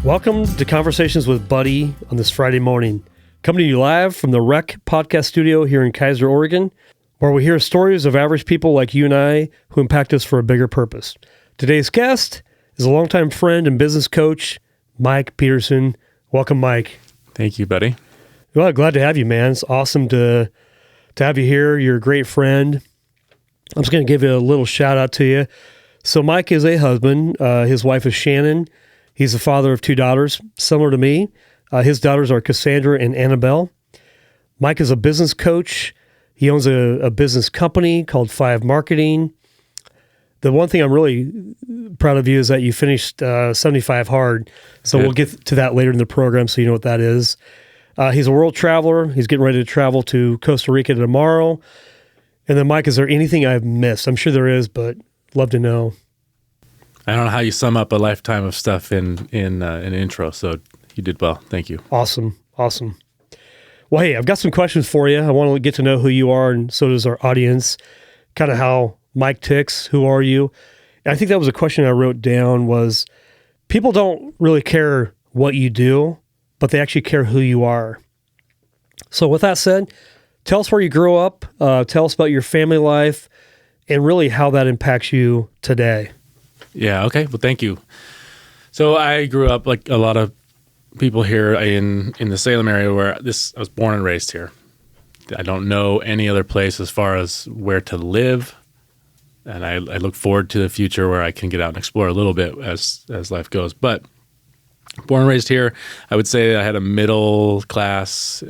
Welcome to Conversations with Buddy on this Friday morning. Coming to you live from the Rec Podcast Studio here in Kaiser, Oregon, where we hear stories of average people like you and I who impact us for a bigger purpose. Today's guest is a longtime friend and business coach, Mike Peterson. Welcome, Mike. Thank you, buddy. Well, glad to have you, man. It's awesome to have you here. You're a great friend. I'm just going to give you a little shout out to you. So Mike is a husband. His wife is Shannon. He's the father of two daughters, similar to me. His daughters are Cassandra and Annabelle. Mike is a business coach. He owns a business company called 5 Marketing. The one thing I'm really proud of you is that you finished 75 hard. So We'll get to that later in the program so you know what that is. He's a world traveler. He's getting ready to travel to Costa Rica tomorrow. And then, Mike, is there anything I've missed? I'm sure there is, but love to know. I don't know how you sum up a lifetime of stuff in an intro, so you did well. Thank you. Awesome. Well, hey, I've got some questions for you. I want to get to know who you are, and so does our audience, kind of how Mike ticks. Who are you? And I think that was a question I wrote down was, people don't really care what you do, but they actually care who you are. So with that said, tell us where you grew up, tell us about your family life, and really how that impacts you today. Yeah, okay. Well, thank you. So I grew up like a lot of people here in the Salem area where I was born and raised here. I don't know any other place as far as where to live. And I look forward to the future where I can get out and explore a little bit as life goes. But born and raised here, I would say I had a middle class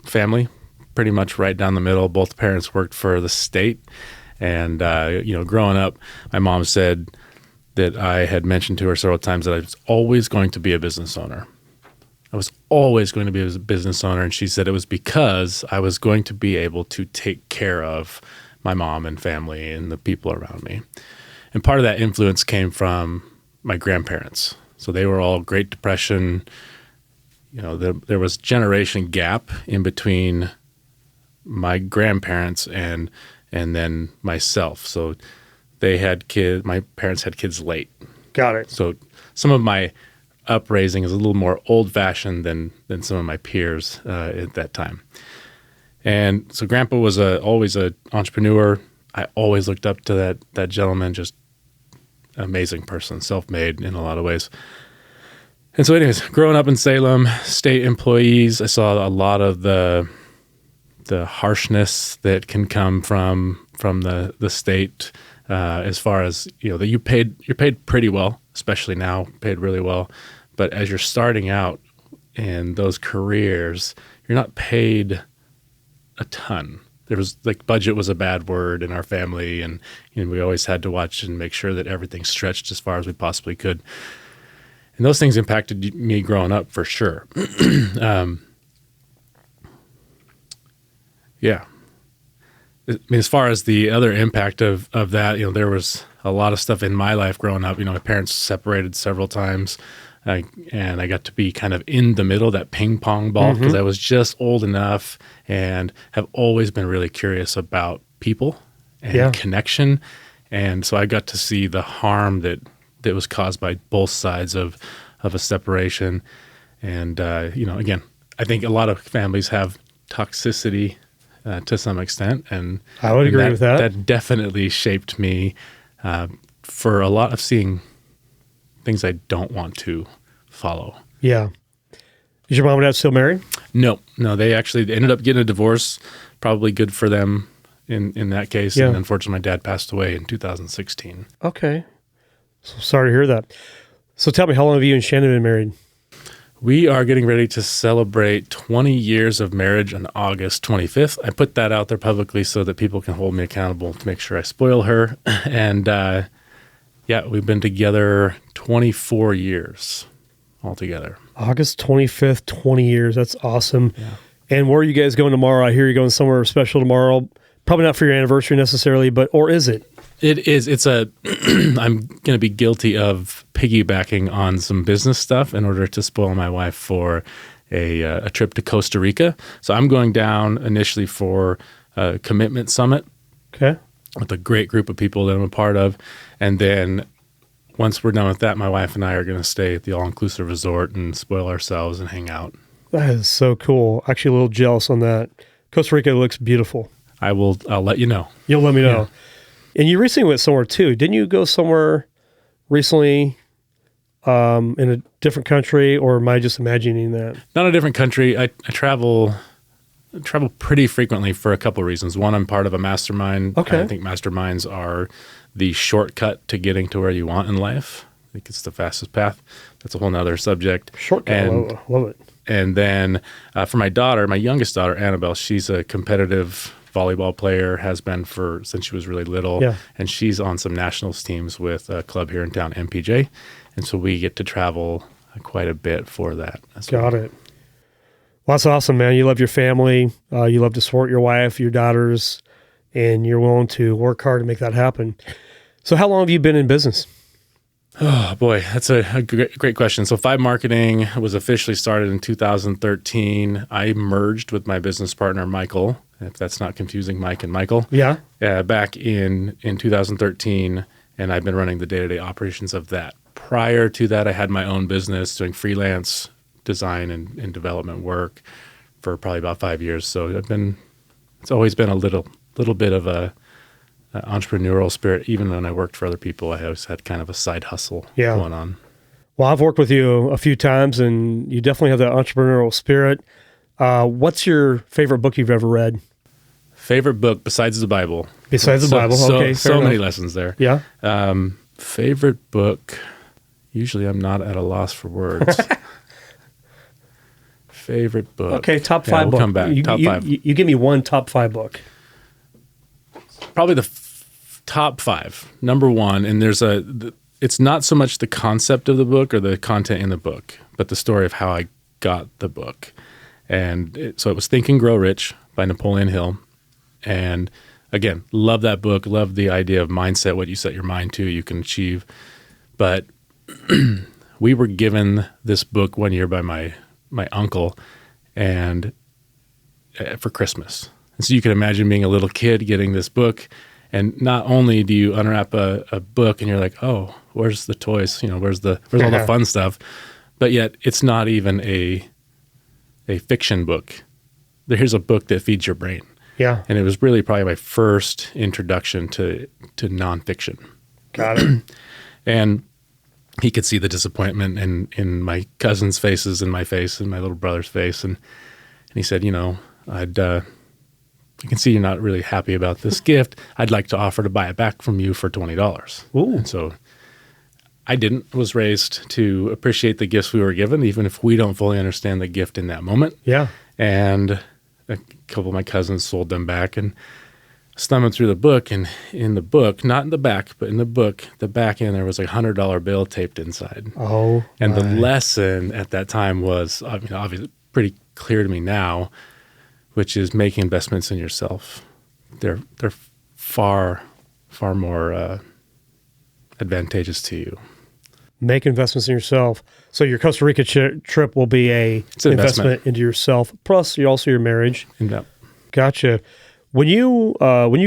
family, pretty much right down the middle. Both parents worked for the state. And, growing up, my mom said that I had mentioned to her several times that I was always going to be a business owner. I was always going to be a business owner. And she said it was because I was going to be able to take care of my mom and family and the people around me. And part of that influence came from my grandparents. So they were all Great Depression. You know, there was generation gap in between my grandparents and then myself. So they had kids, my parents had kids late. Got it. So some of my upraising is a little more old-fashioned than some of my peers at that time. And so Grandpa was always an entrepreneur. I always looked up to that gentleman, just an amazing person, self-made in a lot of ways. And so anyways, growing up in Salem, state employees, I saw a lot of the harshness that can come from the state, as far as, that you're paid pretty well, especially now, paid really well. But as you're starting out in those careers, you're not paid a ton. There was budget was a bad word in our family, and we always had to watch and make sure that everything stretched as far as we possibly could. And those things impacted me growing up for sure. Yeah. I mean, as far as the other impact of that, there was a lot of stuff in my life growing up. My parents separated several times, and I got to be kind of in the middle, that ping pong ball, because I was just old enough and have always been really curious about people and connection. And so I got to see the harm that was caused by both sides of a separation. And, again, I think a lot of families have toxicity to some extent, and I would agree with that. That definitely shaped me for a lot of seeing things I don't want to follow. Yeah. Is your mom and dad still married? No, they actually ended up getting a divorce. Probably good for them in that case. Yeah. And unfortunately, my dad passed away in 2016. Okay. So sorry to hear that. So tell me, how long have you and Shannon been married? We are getting ready to celebrate 20 years of marriage on August 25th. I put that out there publicly so that people can hold me accountable to make sure I spoil her. And we've been together 24 years altogether. August 25th, 20 years. That's awesome. Yeah. And where are you guys going tomorrow? I hear you're going somewhere special tomorrow. Probably not for your anniversary necessarily, or is it? It is. I'm going to be guilty of piggybacking on some business stuff in order to spoil my wife for a trip to Costa Rica. So I'm going down initially for a commitment summit. Okay. With a great group of people that I'm a part of. And then once we're done with that, my wife and I are going to stay at the all-inclusive resort and spoil ourselves and hang out. That is so cool. Actually, a little jealous on that. Costa Rica looks beautiful. I'll let you know. You'll let me know. Yeah. And you recently went somewhere too. Didn't you go somewhere recently in a different country, or am I just imagining that? Not a different country. I travel pretty frequently for a couple of reasons. One, I'm part of a mastermind. Okay. I think masterminds are the shortcut to getting to where you want in life. I think it's the fastest path. That's a whole nother subject. Shortcut, love it. And then for my daughter, my youngest daughter, Annabelle, she's a competitive volleyball player, has been since she was really little. Yeah. And she's on some nationals teams with a club here in town, MPJ. And so we get to travel quite a bit for that. Got it. Well, that's awesome, man. You love your family. You love to support your wife, your daughters, and you're willing to work hard to make that happen. So how long have you been in business? Oh, boy, that's a great question. So Five Marketing was officially started in 2013. I merged with my business partner, Michael, if that's not confusing, Mike and Michael. Yeah. Back in 2013, and I've been running the day-to-day operations of that. Prior to that, I had my own business doing freelance design and development work for probably about 5 years. So it's always been a little bit of a entrepreneurial spirit. Even when I worked for other people, I always had kind of a side hustle going on. Well, I've worked with you a few times, and you definitely have that entrepreneurial spirit. What's your favorite book you've ever read? Favorite book besides the Bible? Besides the Bible, okay. So many lessons there. Yeah. Favorite book? Usually I'm not at a loss for words. Favorite book. Okay, top 5 book. We'll come back. Top 5. You give me one top 5 book. Probably the top 5. Number 1, and it's not so much the concept of the book or the content in the book, but the story of how I got the book. And so it was Think and Grow Rich by Napoleon Hill. And again, love that book. Love the idea of mindset. What you set your mind to, you can achieve. But we were given this book one year by my uncle, and for Christmas. And so you can imagine being a little kid getting this book, and not only do you unwrap a book and you're like, oh, where's the toys? Where's all the fun stuff? But yet it's not even a fiction book. Here's a book that feeds your brain. Yeah. And it was really probably my first introduction to nonfiction. Got it. And he could see the disappointment in my cousin's faces and my face and my little brother's face. And he said, I can see you're not really happy about this gift. I'd like to offer to buy it back from you for $20. Ooh. And so I was raised to appreciate the gifts we were given, even if we don't fully understand the gift in that moment. Yeah. And a couple of my cousins sold them back, and thumbing through the book, and in the book, not in the back, but in the book, the back end, there was a $100 bill taped inside. Oh, and the lesson at that time was, obviously pretty clear to me now, which is making investments in yourself. They're far more advantageous to you. Make investments in yourself. So your Costa Rica trip will be an investment into yourself. Plus, your marriage. Yep. Gotcha. When you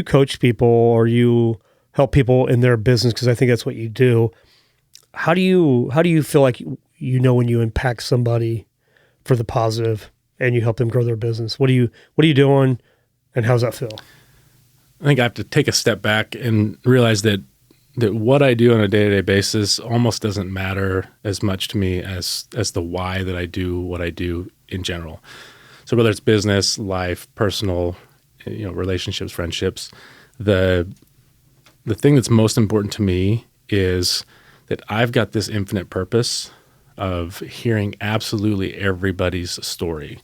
coach people or you help people in their business, because I think that's what you do, how do you feel like when you impact somebody for the positive and you help them grow their business? What are you doing, and how does that feel? I think I have to take a step back and realize that what I do on a day-to-day basis almost doesn't matter as much to me as the why that I do what I do in general. So whether it's business, life, personal, relationships, friendships, the thing that's most important to me is that I've got this infinite purpose of hearing absolutely everybody's story.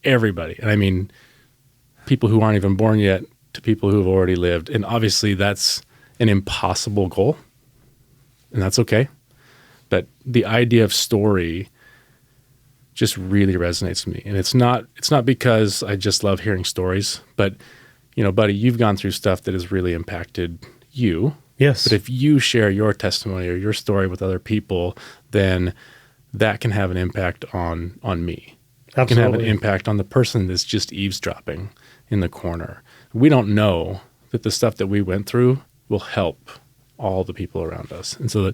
Everybody. And I mean, people who aren't even born yet to people who have already lived. And obviously that's an impossible goal, and that's okay. But the idea of story just really resonates with me. And it's not because I just love hearing stories, but buddy, you've gone through stuff that has really impacted you. Yes. But if you share your testimony or your story with other people, then that can have an impact on me. Absolutely. It can have an impact on the person that's just eavesdropping in the corner. We don't know that the stuff that we went through will help all the people around us. And so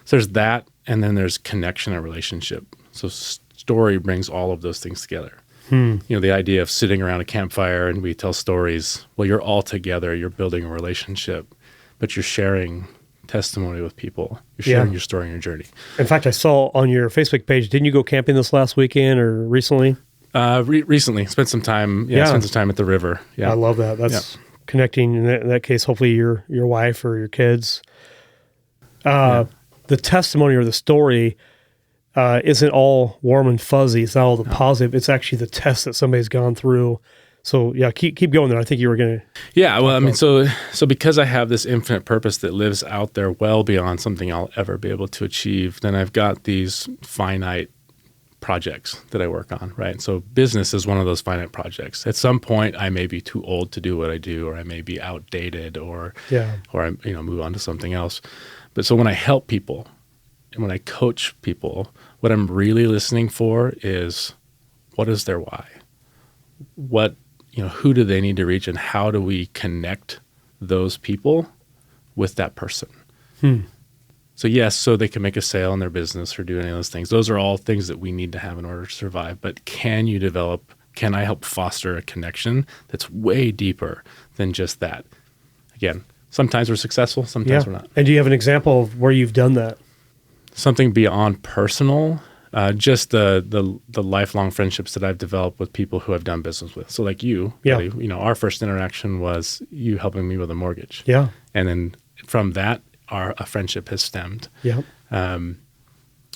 there's that, and then there's connection and relationship. So story brings all of those things together. The idea of sitting around a campfire and we tell stories. Well, you're all together, you're building a relationship, but you're sharing testimony with people. You're sharing your story and your journey. In fact, I saw on your Facebook page, didn't you go camping this last weekend or recently? Recently, spent some time at the river. Yeah, I love that. That's connecting. In that case, hopefully your wife or your kids. The testimony or the story isn't all warm and fuzzy. It's not all the positive. It's actually the test that somebody's gone through. So keep going there. I think you were going to. Yeah, well, I mean, so because I have this infinite purpose that lives out there well beyond something I'll ever be able to achieve, then I've got these finite projects that I work on, right? So business is one of those finite projects. At some point, I may be too old to do what I do, or I may be outdated, or I move on to something else. But so when I help people and when I coach people, what I'm really listening for is, what is their why? Who do they need to reach, and how do we connect those people with that person? So yes, so they can make a sale in their business or do any of those things. Those are all things that we need to have in order to survive. But can I help foster a connection that's way deeper than just that? Again, sometimes we're successful, sometimes we're not. And do you have an example of where you've done that? Something beyond personal, just the lifelong friendships that I've developed with people who I've done business with. So like you, buddy, our first interaction was you helping me with a mortgage. Yeah. And then from that, a friendship has stemmed. Yeah.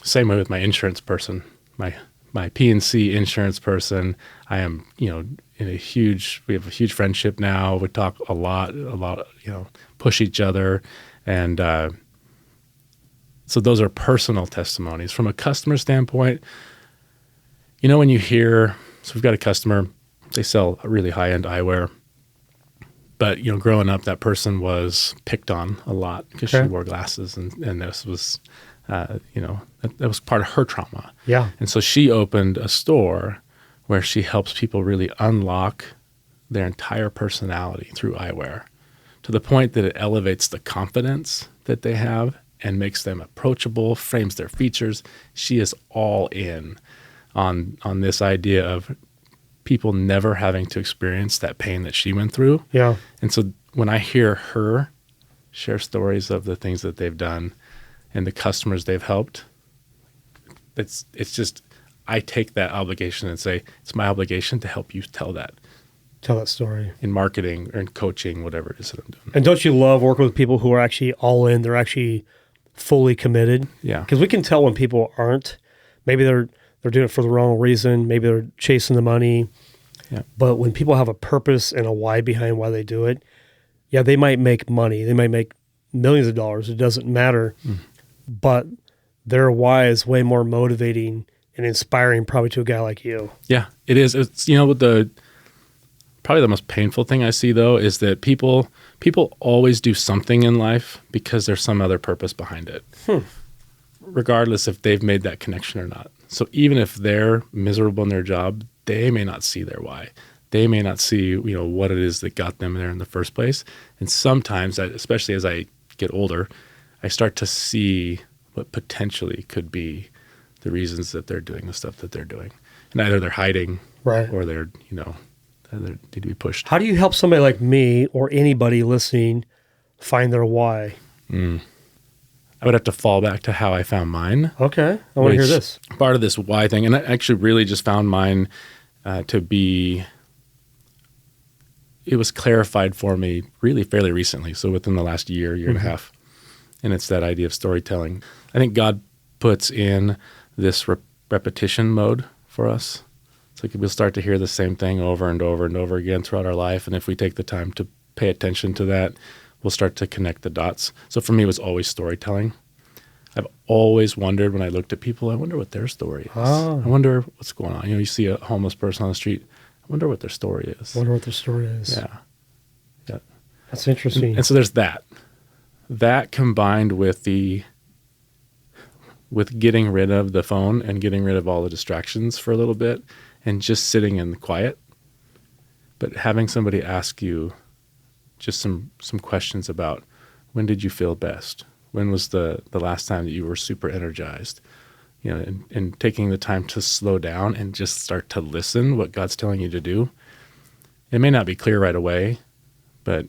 Same way with my insurance person, my P&C insurance person. I am, we have a huge friendship now. We talk a lot, push each other. And so those are personal testimonies. From a customer standpoint, when you hear, so we've got a customer, they sell a really high-end eyewear. But, growing up, that person was picked on a lot because she wore glasses, and this was, that was part of her trauma. Yeah. And so she opened a store where she helps people really unlock their entire personality through eyewear, to the point that it elevates the confidence that they have and makes them approachable, frames their features. She is all in on this idea of people never having to experience that pain that she went through. Yeah. And so when I hear her share stories of the things that they've done and the customers they've helped, it's just, I take that obligation and say, it's my obligation to help you tell that story in marketing or in coaching, whatever it is that I'm doing. And don't you love working with people who are actually all in? They're actually fully committed. Yeah. Because we can tell when people aren't. Maybe they're doing it for the wrong reason. Maybe they're chasing the money. Yeah. But when people have a purpose and a why behind why they do it, they might make money. They might make millions of dollars. It doesn't matter. But their why is way more motivating and inspiring probably to a guy like you. Yeah, it is. It's, probably the most painful thing I see, though, is that people always do something in life because there's some other purpose behind it, regardless if they've made that connection or not. So even if they're miserable in their job, they may not see their why. They may not see, what it is that got them there in the first place. And sometimes, especially as I get older, I start to see what potentially could be the reasons that they're doing the stuff that they're doing. And either they're hiding, or they're, they need to be pushed. How do you help somebody like me or anybody listening find their why? I would have to fall back to how I found mine. Okay. I want to hear this. Part of this why thing, and I actually really just found mine to be, it was clarified for me really fairly recently. So within the last year and a half. And it's that idea of storytelling. I think God puts in this repetition mode for us. It's like we'll start to hear the same thing over and over and over again throughout our life. And if we take the time to pay attention to that, we'll start to connect the dots. So for me, it was always storytelling. I've always wondered when I looked at people, I wonder what their story is. Oh. I wonder what's going on. You see a homeless person on the street, I wonder what their story is. Wonder what their story is. Yeah. That's interesting. And so there's that. That combined with getting rid of the phone and getting rid of all the distractions for a little bit and just sitting in the quiet, but having somebody ask you just some questions about when did you feel best? When was the last time that you were super energized? You know, and taking the time to slow down and just start to listen what God's telling you to do. It may not be clear right away, but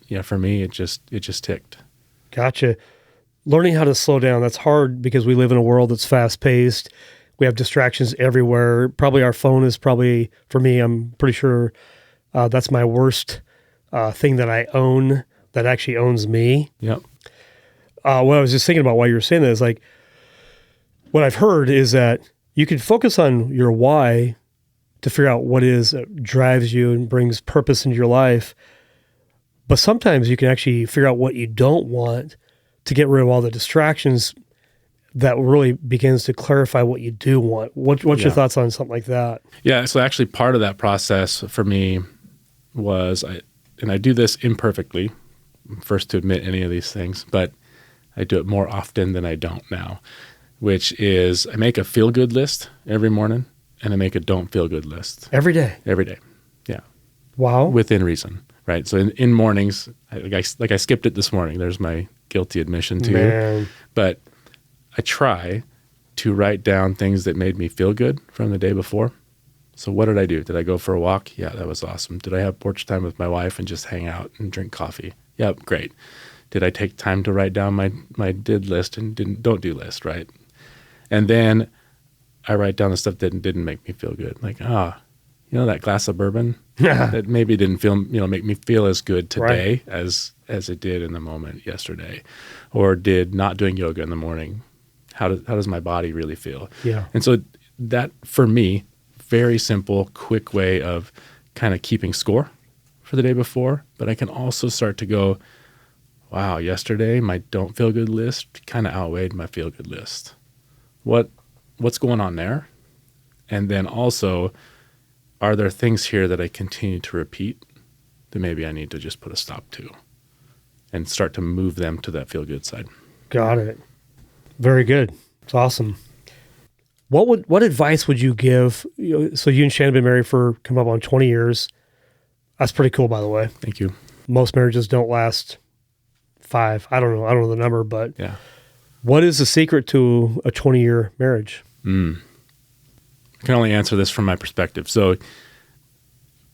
yeah, for me, it just ticked. Gotcha. Learning how to slow down, that's hard because we live in a world that's fast paced. We have distractions everywhere. Probably our phone is probably, for me, I'm pretty sure that's my worst thing that I own that actually owns me. Yep. What I was just thinking about while you were saying that is like, what I've heard is that you can focus on your why to figure out what it is that drives you and brings purpose into your life. But sometimes you can actually figure out what you don't want to get rid of all the distractions that really begins to clarify what you do want. What's your thoughts on something like that? Yeah. So actually part of that process for me was, I do this imperfectly, I'm first to admit any of these things, but I do it more often than I don't now, which is I make a feel-good list every morning and I make a don't feel good list. Every day? Every day. Yeah. Wow. Within reason, right? So in mornings, I skipped it this morning. There's my guilty admission to you. But I try to write down things that made me feel good from the day before. So what did I do? Did I go for a walk? Yeah, that was awesome. Did I have porch time with my wife and just hang out and drink coffee? Yep, great. Did I take time to write down my did list and don't do list, right? And then I write down the stuff that didn't make me feel good. Like, that glass of bourbon that maybe didn't make me feel as good today as it did in the moment yesterday, or did not doing yoga in the morning. How does my body really feel? Yeah. And so that, for me, very simple, quick way of kind of keeping score for the day before. But I can also start to go, wow, yesterday my don't feel good list kind of outweighed my feel good list. What's going on there? And then also, are there things here that I continue to repeat that maybe I need to just put a stop to and start to move them to that feel good side? Got it. Very good. It's awesome. What advice would you give? So you and Shannon have been married for come up on 20 years. That's pretty cool, by the way. Thank you. Most marriages don't last 5. I don't know the number, but yeah. What is the secret to a 20-year marriage? I can only answer this from my perspective. So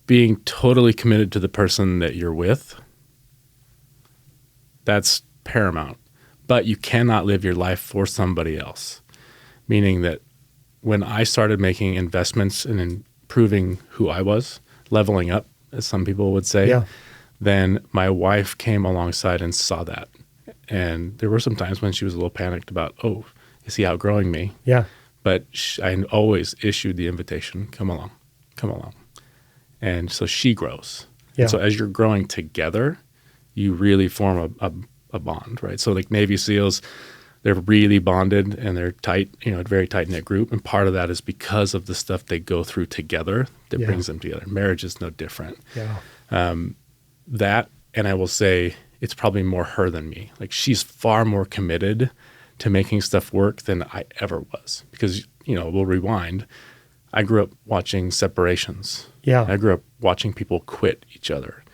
being totally committed to the person that you're with, that's paramount. But you cannot live your life for somebody else. Meaning that when I started making investments in improving who I was, leveling up, as some people would say, then my wife came alongside and saw that. And there were some times when she was a little panicked about, oh, is he outgrowing me? Yeah. But I always issued the invitation, come along. And so she grows. Yeah. And so as you're growing together, you really form a bond, right? So like Navy SEALs, they're really bonded and they're tight, a very tight-knit group. And part of that is because of the stuff they go through together that brings them together. Marriage is no different. Yeah. That, and I will say it's probably more her than me. Like she's far more committed to making stuff work than I ever was. Because, we'll rewind. I grew up watching separations. Yeah. I grew up watching people quit each other.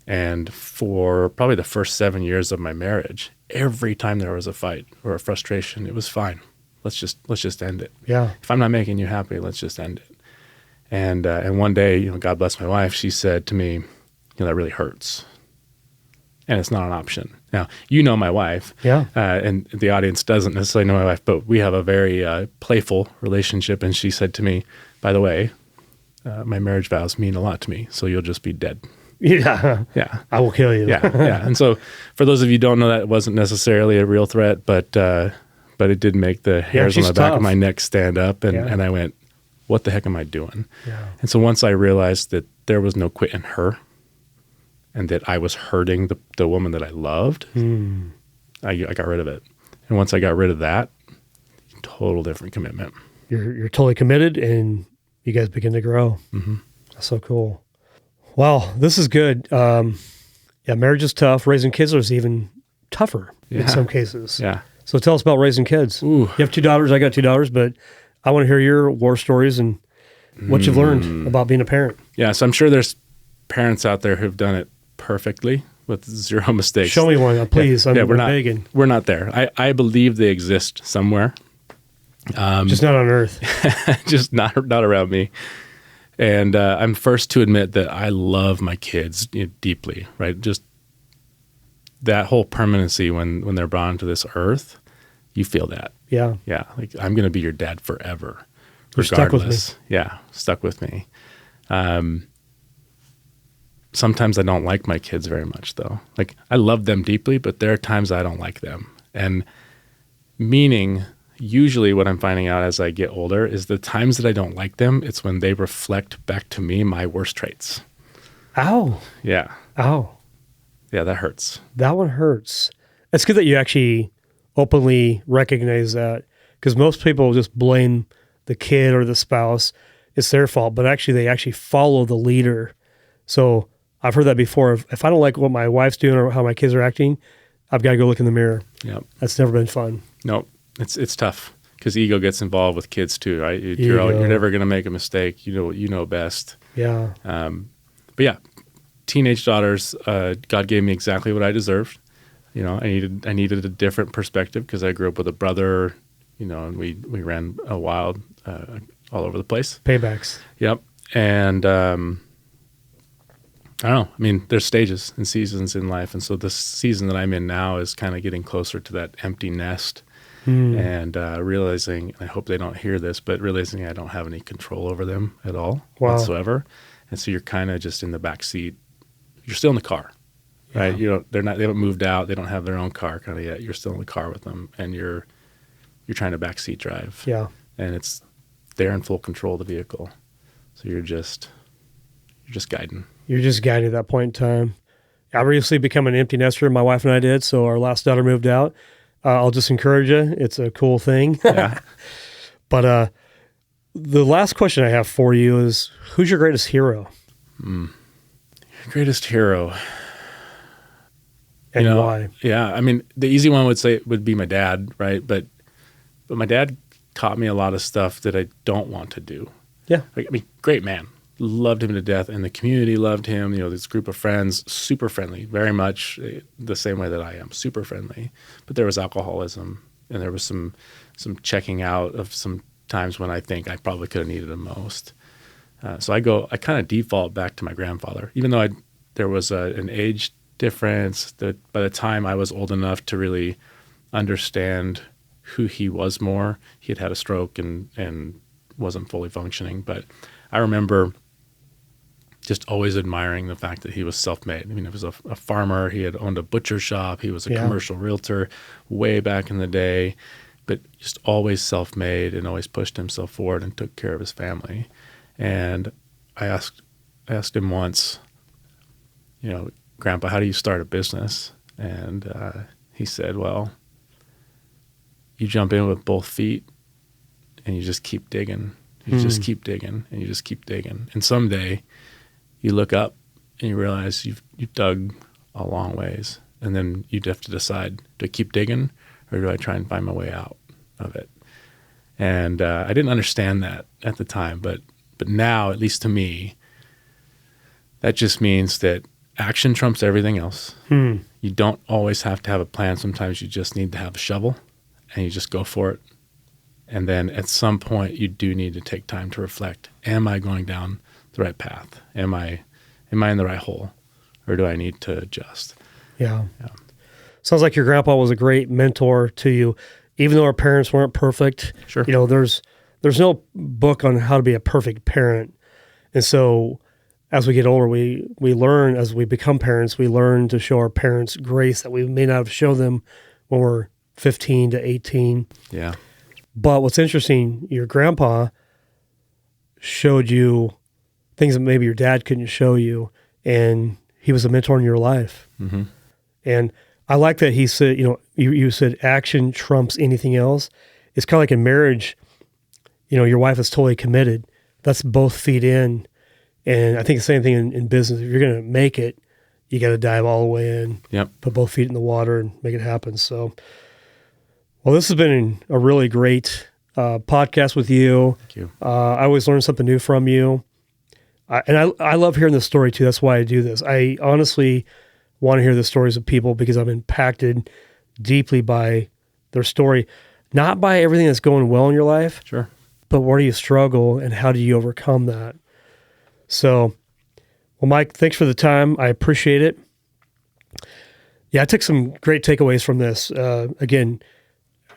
And for probably the first 7 years of my marriage, every time there was a fight or a frustration, it was fine. Let's just end it. Yeah. If I'm not making you happy, let's just end it. And one day, God bless my wife, she said to me, that really hurts. And it's not an option. Now, my wife. Yeah. And the audience doesn't necessarily know my wife, but we have a very playful relationship. And she said to me, by the way, my marriage vows mean a lot to me, so you'll just be dead. Yeah. Yeah. I will kill you. Yeah. And so for those of you who don't know, that wasn't necessarily a real threat, but it did make the hairs on the back of my neck stand up. And I went, what the heck am I doing? Yeah. And so once I realized that there was no quit in her and that I was hurting the woman that I loved, I got rid of it. And once I got rid of that, total different commitment. You're totally committed and you guys begin to grow. Mm-hmm. That's so cool. Wow, this is good. Marriage is tough. Raising kids is even tougher in some cases. Yeah. So tell us about raising kids. Ooh. You have 2 daughters. I got 2 daughters, but I want to hear your war stories and what you've learned about being a parent. Yeah, so I'm sure there's parents out there who've done it perfectly with zero mistakes. Show me one, please. Yeah, I'm begging. We're not there. I believe they exist somewhere. Just not on Earth. Just not around me. And I'm first to admit that I love my kids deeply, right? Just that whole permanency when they're brought into this earth, you feel that. Yeah. Yeah. Like, I'm going to be your dad forever. You're stuck with me. Yeah. Stuck with me. Sometimes I don't like my kids very much, though. Like, I love them deeply, but there are times I don't like them. And meaning, usually what I'm finding out as I get older is the times that I don't like them, it's when they reflect back to me my worst traits. Ow. Yeah. Ow. Yeah, that hurts. That one hurts. It's good that you actually openly recognize that, because most people just blame the kid or the spouse. It's their fault, but actually they actually follow the leader. So I've heard that before. If I don't like what my wife's doing or how my kids are acting, I've got to go look in the mirror. Yep. That's never been fun. Nope. It's tough because ego gets involved with kids too, right? You're never going to make a mistake. You know best. Yeah. But yeah, teenage daughters, God gave me exactly what I deserved. I needed a different perspective because I grew up with a brother, and we ran a wild all over the place. Paybacks. Yep. And I don't know. I mean, there's stages and seasons in life. And so this season that I'm in now is kind of getting closer to that empty nest and realizing, I hope they don't hear this, but realizing I don't have any control over them at all whatsoever. And so you're kind of just in the back seat. You're still in the car, right? They haven't moved out. They don't have their own car kind of yet. You're still in the car with them and you're trying to backseat drive. Yeah. And they're in full control of the vehicle. So you're just guiding. You're just guiding at that point in time. I recently become an empty nester. My wife and I did. So our last daughter moved out. I'll just encourage you. It's a cool thing. Yeah. But the last question I have for you is, who's your greatest hero? Greatest hero. And why? Yeah. I mean, the easy one would be my dad, right? But my dad taught me a lot of stuff that I don't want to do. Yeah. I mean, great man. Loved him to death, and the community loved him. This group of friends, super friendly, very much the same way that I am, super friendly. But there was alcoholism, and there was some checking out of some times when I think I probably could have needed him most. So I kind of default back to my grandfather, even though there was an age difference. That by the time I was old enough to really understand who he was more, he had a stroke and wasn't fully functioning. But I remember just always admiring the fact that he was self-made. I mean, he was a farmer. He had owned a butcher shop. He was a commercial realtor way back in the day, but just always self-made and always pushed himself forward and took care of his family. And I asked him once, Grandpa, how do you start a business? And he said, well, you jump in with both feet and you just keep digging. You just keep digging and you just keep digging. And someday you look up and you realize you've dug a long ways. And then you'd have to decide, do I keep digging or do I try and find my way out of it? And I didn't understand that at the time, but now, at least to me, that just means that action trumps everything else. You don't always have to have a plan. Sometimes you just need to have a shovel and you just go for it. And then at some point, you do need to take time to reflect. Am I going down the right path? Am I in the right hole? Or do I need to adjust? Yeah. Sounds like your grandpa was a great mentor to you, even though our parents weren't perfect. Sure. There's no book on how to be a perfect parent. And so as we get older, we learn, as we become parents, we learn to show our parents grace that we may not have shown them when we're 15 to 18. Yeah. But what's interesting, your grandpa showed you things that maybe your dad couldn't show you, and he was a mentor in your life. Mm-hmm. And I like that he said, you said action trumps anything else. It's kind of like in marriage, your wife is totally committed. That's both feet in. And I think the same thing in business. If you're going to make it, you got to dive all the way in. Yep. Put both feet in the water and make it happen. So, well, this has been a really great podcast with you. Thank you. I always learn something new from you. I love hearing the story too. That's why I do this. I honestly want to hear the stories of people because I'm impacted deeply by their story, not by everything that's going well in your life, Sure. but where do you struggle and how do you overcome that? So, well, Mike, thanks for the time. I appreciate it. Yeah, I took some great takeaways from this. Again,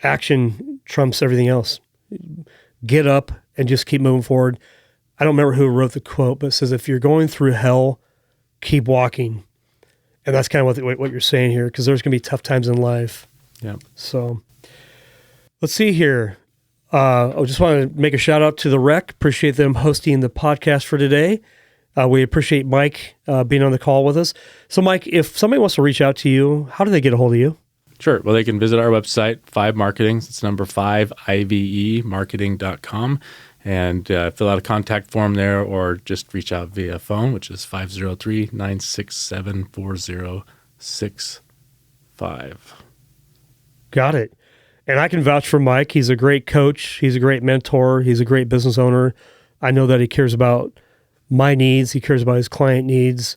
action trumps everything else. Get up and just keep moving forward. I don't remember who wrote the quote, but it says, if you're going through hell, keep walking. And that's kind of what you're saying here, because there's going to be tough times in life. Yeah. So let's see here. I just want to make a shout out to The Rec. Appreciate them hosting the podcast for today. We appreciate Mike being on the call with us. So, Mike, if somebody wants to reach out to you, how do they get a hold of you? Sure. Well, they can visit our website, 5 Marketing. It's number 5, IVEmarketing.com, and fill out a contact form there, or just reach out via phone, which is 503-967-4065. Got it. And I can vouch for Mike. He's a great coach. He's a great mentor. He's a great business owner. I know that he cares about my needs. He cares about his client needs.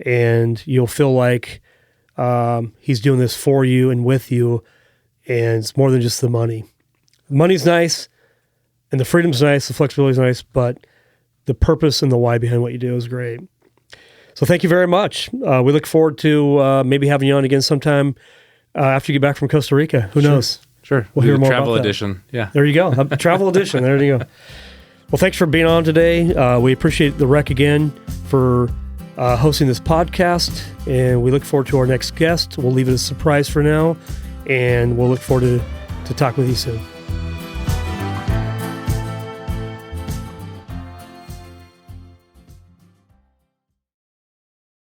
And you'll feel like he's doing this for you and with you. And it's more than just the money. The money's nice, and the freedom's nice, the flexibility's nice, but the purpose and the why behind what you do is great. So thank you very much. We look forward to maybe having you on again sometime after you get back from Costa Rica. Who knows? Sure. We'll hear more travel about that. edition. Yeah. There you go. A travel edition. There you go. Well, thanks for being on today. We appreciate The Rec again for hosting this podcast, and we look forward to our next guest. We'll leave it a surprise for now, and we'll look forward to talk with you soon.